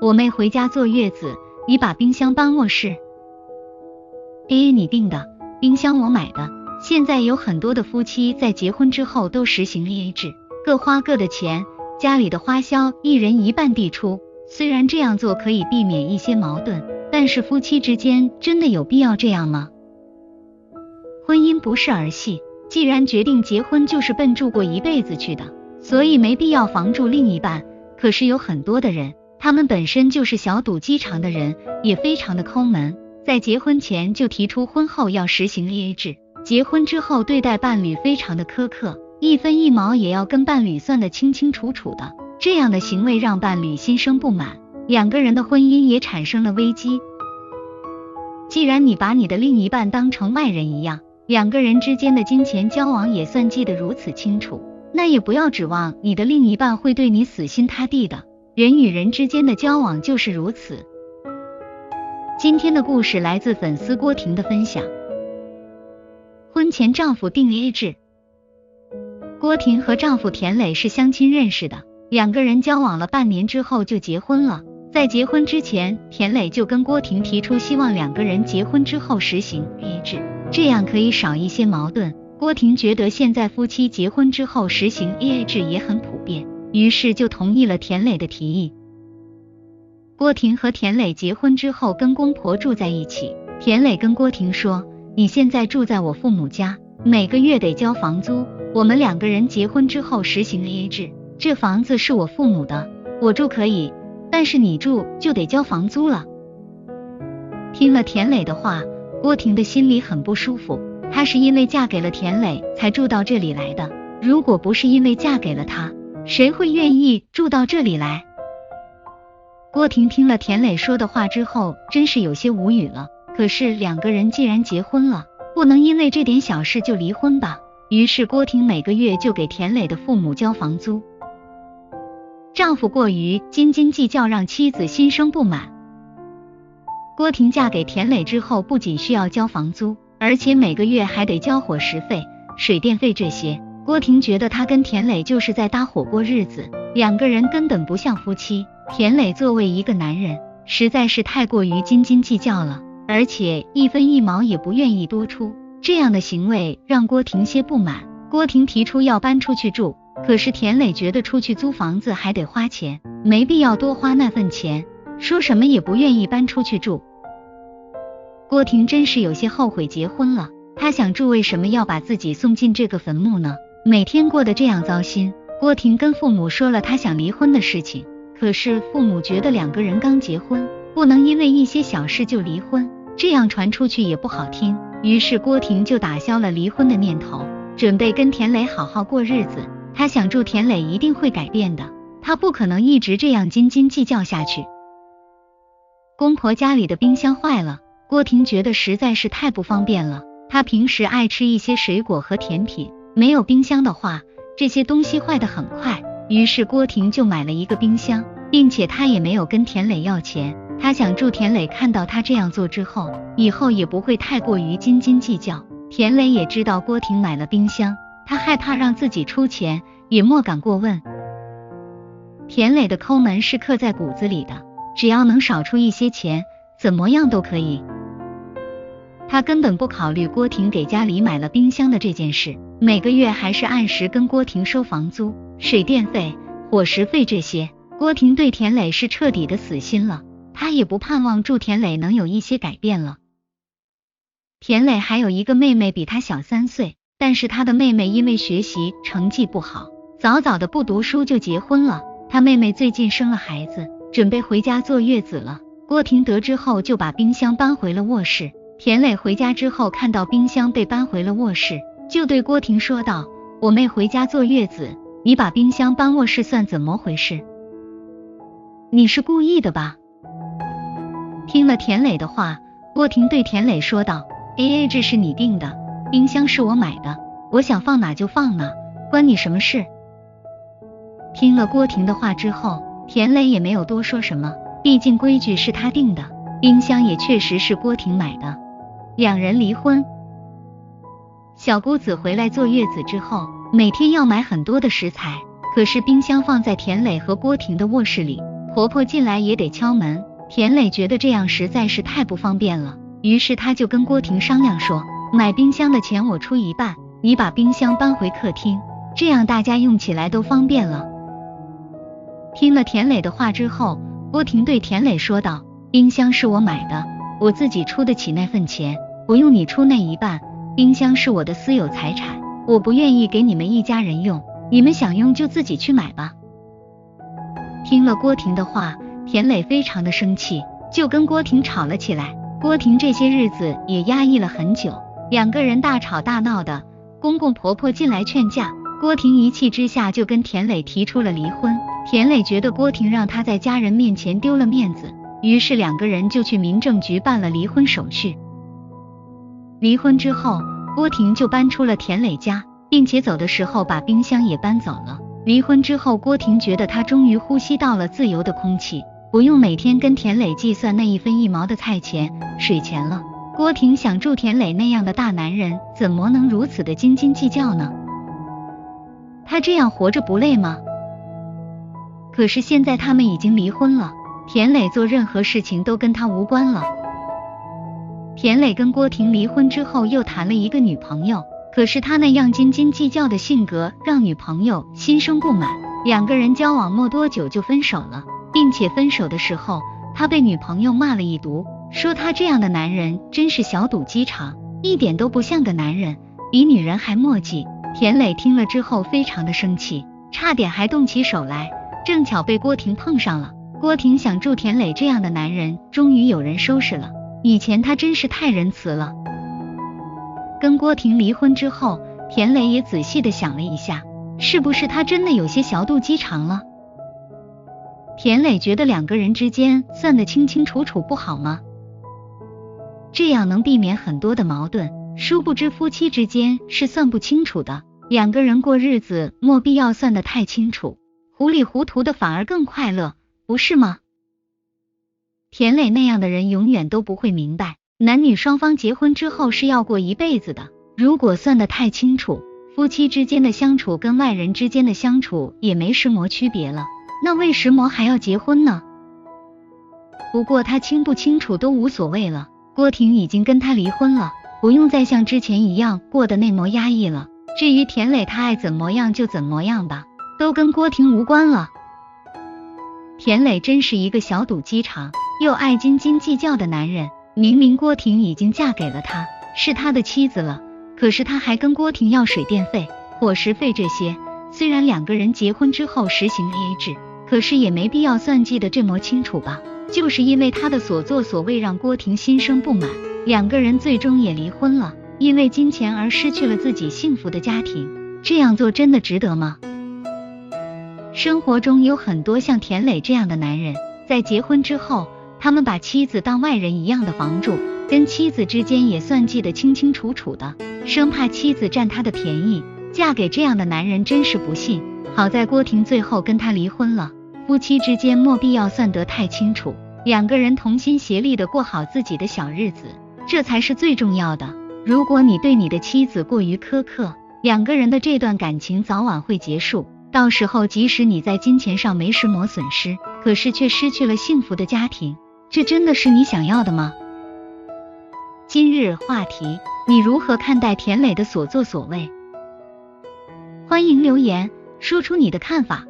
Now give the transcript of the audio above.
我妹回家坐月子，你把冰箱搬卧室。AA 你定的，冰箱我买的。现在有很多的夫妻在结婚之后都实行 AA 制，各花各的钱，家里的花销一人一半地出。虽然这样做可以避免一些矛盾，但是夫妻之间真的有必要这样吗？婚姻不是儿戏，既然决定结婚就是奔住过一辈子去的，所以没必要防住另一半。可是有很多的人，他们本身就是小肚鸡肠的人，也非常的抠门，在结婚前就提出婚后要实行 AA 制，结婚之后对待伴侣非常的苛刻，一分一毛也要跟伴侣算得清清楚楚的。这样的行为让伴侣心生不满，两个人的婚姻也产生了危机。既然你把你的另一半当成外人一样，两个人之间的金钱交往也算记得如此清楚，那也不要指望你的另一半会对你死心塌地的。人与人之间的交往就是如此。今天的故事来自粉丝郭婷的分享。婚前丈夫定 AA 制。郭婷和丈夫田磊是相亲认识的，两个人交往了半年之后就结婚了。在结婚之前，田磊就跟郭婷提出希望两个人结婚之后实行 AA 制，这样可以少一些矛盾。郭婷觉得现在夫妻结婚之后实行 AA 制也很普遍，于是就同意了田磊的提议。郭婷和田磊结婚之后跟公婆住在一起，田磊跟郭婷说，你现在住在我父母家，每个月得交房租，我们两个人结婚之后实行 AA 制，这房子是我父母的，我住可以，但是你住就得交房租了。听了田磊的话，郭婷的心里很不舒服，她是因为嫁给了田磊才住到这里来的，如果不是因为嫁给了他，谁会愿意住到这里来？郭婷听了田磊说的话之后，真是有些无语了。可是两个人既然结婚了，不能因为这点小事就离婚吧。于是郭婷每个月就给田磊的父母交房租。丈夫过于斤斤计较，让妻子心生不满。郭婷嫁给田磊之后，不仅需要交房租，而且每个月还得交伙食费、水电费这些。郭婷觉得她跟田磊就是在搭伙过日子，两个人根本不像夫妻。田磊作为一个男人，实在是太过于斤斤计较了，而且一分一毛也不愿意多出，这样的行为让郭婷些不满。郭婷提出要搬出去住，可是田磊觉得出去租房子还得花钱，没必要多花那份钱，说什么也不愿意搬出去住。郭婷真是有些后悔结婚了，她想住为什么要把自己送进这个坟墓呢？每天过得这样糟心。郭婷跟父母说了她想离婚的事情，可是父母觉得两个人刚结婚，不能因为一些小事就离婚，这样传出去也不好听。于是郭婷就打消了离婚的念头，准备跟田磊好好过日子。她想住田磊一定会改变的，她不可能一直这样斤斤计较下去。公婆家里的冰箱坏了，郭婷觉得实在是太不方便了。她平时爱吃一些水果和甜品，没有冰箱的话，这些东西坏得很快。于是郭婷就买了一个冰箱，并且她也没有跟田磊要钱。她想助田磊看到她这样做之后，以后也不会太过于斤斤计较。田磊也知道郭婷买了冰箱，他害怕让自己出钱，也莫敢过问。田磊的抠门是刻在骨子里的，只要能少出一些钱，怎么样都可以。他根本不考虑郭婷给家里买了冰箱的这件事，每个月还是按时跟郭婷收房租、水电费、伙食费这些。郭婷对田磊是彻底的死心了，他也不盼望祝田磊能有一些改变了。田磊还有一个妹妹比他小3岁，但是他的妹妹因为学习成绩不好，早早的不读书就结婚了。他妹妹最近生了孩子，准备回家坐月子了。郭婷得知后就把冰箱搬回了卧室。田磊回家之后看到冰箱被搬回了卧室，就对郭婷说道，我妹回家坐月子，你把冰箱搬卧室算怎么回事？你是故意的吧？听了田磊的话，郭婷对田磊说道， AA 制是你定的，冰箱是我买的，我想放哪就放哪，关你什么事？听了郭婷的话之后，田磊也没有多说什么，毕竟规矩是他定的，冰箱也确实是郭婷买的。两人离婚。小姑子回来坐月子之后，每天要买很多的食材，可是冰箱放在田磊和郭婷的卧室里，婆婆进来也得敲门。田磊觉得这样实在是太不方便了，于是他就跟郭婷商量说，买冰箱的钱我出一半，你把冰箱搬回客厅，这样大家用起来都方便了。听了田磊的话之后，郭婷对田磊说道，冰箱是我买的，我自己出得起那份钱，不用你出那一半，冰箱是我的私有财产，我不愿意给你们一家人用，你们想用就自己去买吧。听了郭婷的话，田磊非常的生气，就跟郭婷吵了起来。郭婷这些日子也压抑了很久，两个人大吵大闹的，公公婆婆进来劝架，郭婷一气之下就跟田磊提出了离婚。田磊觉得郭婷让他在家人面前丢了面子，于是两个人就去民政局办了离婚手续。离婚之后，郭婷就搬出了田磊家，并且走的时候把冰箱也搬走了。离婚之后，郭婷觉得她终于呼吸到了自由的空气，不用每天跟田磊计算那一分一毛的菜钱、水钱了。郭婷想住田磊那样的大男人，怎么能如此的斤斤计较呢？他这样活着不累吗？可是现在他们已经离婚了，田磊做任何事情都跟他无关了。田磊跟郭婷离婚之后又谈了一个女朋友，可是他那样斤斤计较的性格让女朋友心生不满，两个人交往没多久就分手了，并且分手的时候他被女朋友骂了一毒，说他这样的男人真是小肚鸡肠，一点都不像个男人，比女人还磨叽。田磊听了之后非常的生气，差点还动起手来，正巧被郭婷碰上了。郭婷想住田磊这样的男人，终于有人收拾了，以前他真是太仁慈了。跟郭婷离婚之后，田磊也仔细的想了一下，是不是他真的有些小肚鸡肠了？田磊觉得两个人之间算得清清楚楚不好吗？这样能避免很多的矛盾，殊不知夫妻之间是算不清楚的，两个人过日子没必要算得太清楚，糊里糊涂的反而更快乐，不是吗？田磊那样的人永远都不会明白，男女双方结婚之后是要过一辈子的，如果算得太清楚，夫妻之间的相处跟外人之间的相处也没什么区别了，那为什么还要结婚呢？不过他清不清楚都无所谓了，郭婷已经跟他离婚了，不用再像之前一样过得那么压抑了。至于田磊他爱怎么样就怎么样吧，都跟郭婷无关了。田磊真是一个小肚鸡肠又爱斤斤计较的男人，明明郭婷已经嫁给了他，是他的妻子了，可是他还跟郭婷要水电费、伙食费这些。虽然两个人结婚之后实行 AA 制，可是也没必要算计得这么清楚吧。就是因为他的所作所为让郭婷心生不满，两个人最终也离婚了，因为金钱而失去了自己幸福的家庭，这样做真的值得吗？生活中有很多像田磊这样的男人，在结婚之后，他们把妻子当外人一样的房住，跟妻子之间也算计得清清楚楚的，生怕妻子占他的便宜。嫁给这样的男人真是不幸，好在郭婷最后跟他离婚了，夫妻之间没必要算得太清楚，两个人同心协力的过好自己的小日子，这才是最重要的。如果你对你的妻子过于苛刻，两个人的这段感情早晚会结束，到时候即使你在金钱上没什么损失，可是却失去了幸福的家庭，这真的是你想要的吗？今日话题，你如何看待田磊的所作所为？欢迎留言说出你的看法。